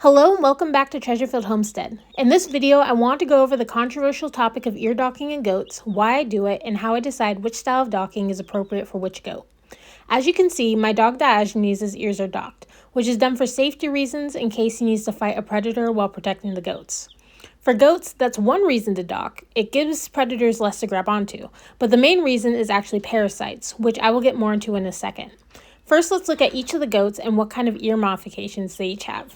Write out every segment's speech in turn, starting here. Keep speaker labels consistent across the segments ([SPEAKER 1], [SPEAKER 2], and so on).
[SPEAKER 1] Hello and welcome back to Treasurefield Homestead. In this video, I want to go over the controversial topic of ear docking in goats, why I do it, and how I decide which style of docking is appropriate for which goat. As you can see, my dog Diogenes' ears are docked, which is done for safety reasons in case he needs to fight a predator while protecting the goats. For goats, that's one reason to dock. It gives predators less to grab onto, but the main reason is actually parasites, which I will get more into in a second. First, let's look at each of the goats and what kind of ear modifications they each have.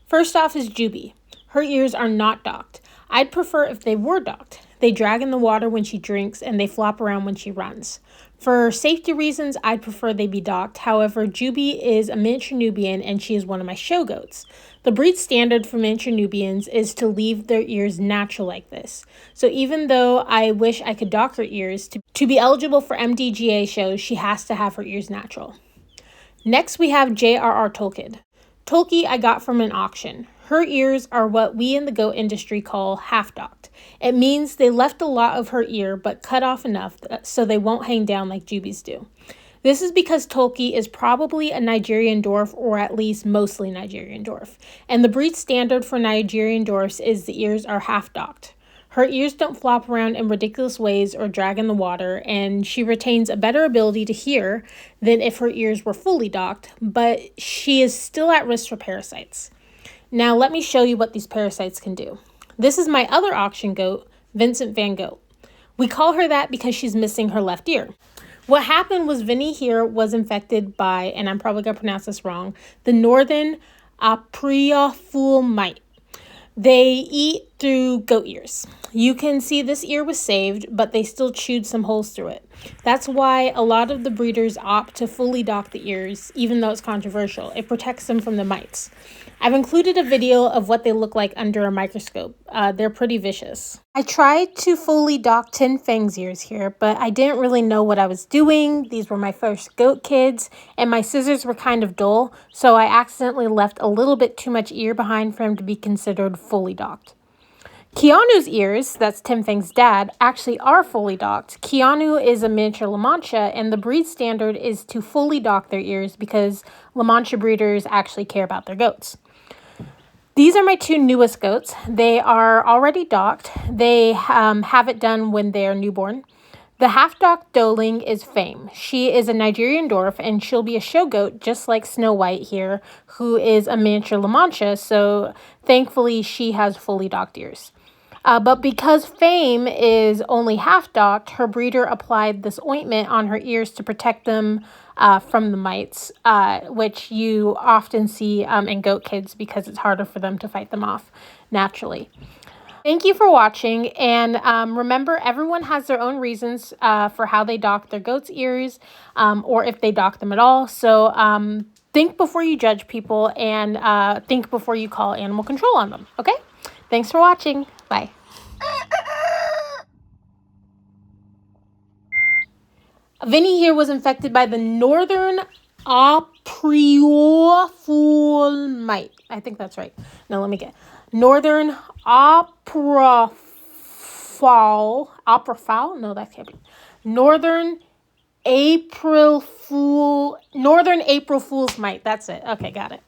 [SPEAKER 1] First off is Juby. Her ears are not docked. I'd prefer if they were docked. They drag in the water when she drinks and they flop around when she runs. For safety reasons, I'd prefer they be docked. However, Juby is a miniature Nubian and she is one of my show goats. The breed standard for miniature Nubians is to leave their ears natural like this. So even though I wish I could dock her ears, to be eligible for MDGA shows, she has to have her ears natural. Next, we have J.R.R. Tolkien. Tolkien I got from an auction. Her ears are what we in the goat industry call half-docked. It means they left a lot of her ear but cut off enough so they won't hang down like Jubies do. This is because Tolkien is probably a Nigerian dwarf, or at least mostly Nigerian dwarf. And the breed standard for Nigerian dwarfs is the ears are half-docked. Her ears don't flop around in ridiculous ways or drag in the water, and she retains a better ability to hear than if her ears were fully docked, but she is still at risk for parasites. Now let me show you what these parasites can do. This is my other auction goat, Vincent Van Gogh. We call her that because she's missing her left ear. What happened was Vinny here was infected by, and I'm probably going to pronounce this wrong, the northern Apreophule mite. They eat through goat ears. You can see this ear was saved, but they still chewed some holes through it. That's why a lot of the breeders opt to fully dock the ears, even though it's controversial. It protects them from the mites. I've included a video of what they look like under a microscope. They're pretty vicious. I tried to fully dock Tin Fang's ears here, but I didn't really know what I was doing. These were my first goat kids, and my scissors were kind of dull, so I accidentally left a little bit too much ear behind for him to be considered fully docked. Keanu's ears, that's Tin Fang's dad, actually are fully docked. Keanu is a miniature La Mancha, and the breed standard is to fully dock their ears because La Mancha breeders actually care about their goats. These are my two newest goats. They are already docked. They have it done when they are newborn. The half-docked doeling is Fame. She is a Nigerian dwarf, and she'll be a show goat just like Snow White here, who is a miniature La Mancha, so thankfully she has fully docked ears. But because Fame is only half-docked, her breeder applied this ointment on her ears to protect them from the mites, which you often see in goat kids because it's harder for them to fight them off naturally. Thank you for watching, and remember, everyone has their own reasons for how they dock their goat's ears, or if they dock them at all. So think before you judge people, and think before you call animal control on them, okay? Thanks for watching. Bye. Vinny here was infected by the northern Apreophule mite. I think that's right. No, let me get northern Apreophule. No, that can't be. Northern April Fool's mite. That's it. Okay, got it.